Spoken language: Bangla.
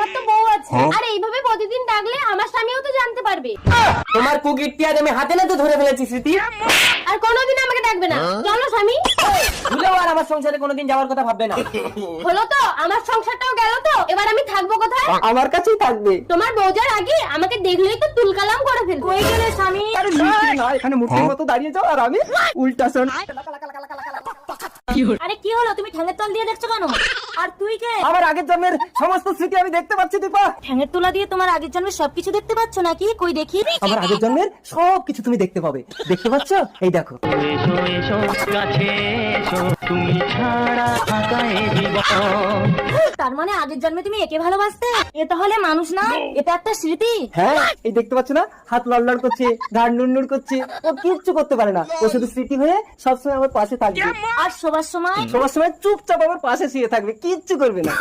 তোমার তো বউ আছে, আর এইভাবে প্রতিদিন ডাকলে আমার স্বামীও তো জানতে পারবে। তোমার কুকিরটি আজ আমি হাতে নাতে ধরে ফেলেছি স্মৃতি। আর কোনোদিন আমাকে ডাকবে না। চলো স্বামী। ভুলেও আর আমার সংসারে কোনোদিন যাওয়ার কথা ভাববে না। হলো তো, আমার সংসারটাও গেল তো, এবার আমি থাকবো কোথায়? আমার কাছেই থাকবে। তোমার বউ যার আগে আমাকে দেখলেই তো তুলকালাম করে ফেলবে। কই গেলে স্বামী? আরে মিষ্টি না, এখানে মূর্তির মতো দাঁড়িয়ে যাও আর আমি উল্টা শোন। আরে কি হলো, তুমি ঠ্যাঙের তল দিয়ে দেখছো কেন? আর তুই কে? আমার আগের জন্মের সমস্ত স্মৃতি আমি দেখতে পাচ্ছি দীপা। ঠ্যাঙের তোলা দিয়ে তোমার আগের জন্মের সবকিছু দেখতে পাচ্ছ নাকি? কই দেখি। আমার আগের জন্মের সবকিছু তুমি দেখতে পাবে। দেখতে পাচ্ছ? এই দেখো। এসো এসো কাছে এসো, তুমি ছাড়া ফাঁকা এ জীবন। তার মানে আগের জন্মে তুমি একে ভালোবাসতে? এ তাহলে মানুষ না, এটা একটা স্মৃতি। হ্যাঁ, এই দেখতে পাচ্ছ না, হাত লড়লড় করছে, ঘাড় নুড়নুড় করছে, ও কিচ্ছু করতে পারে না। ও শুধু স্মৃতি হয়ে সবসময় আমার পাশে থাকবে। আর শোবার সময় সবার সময় চুপচাপ আমার পাশে শুয়ে থাকবে, কিচ্ছু করবে না।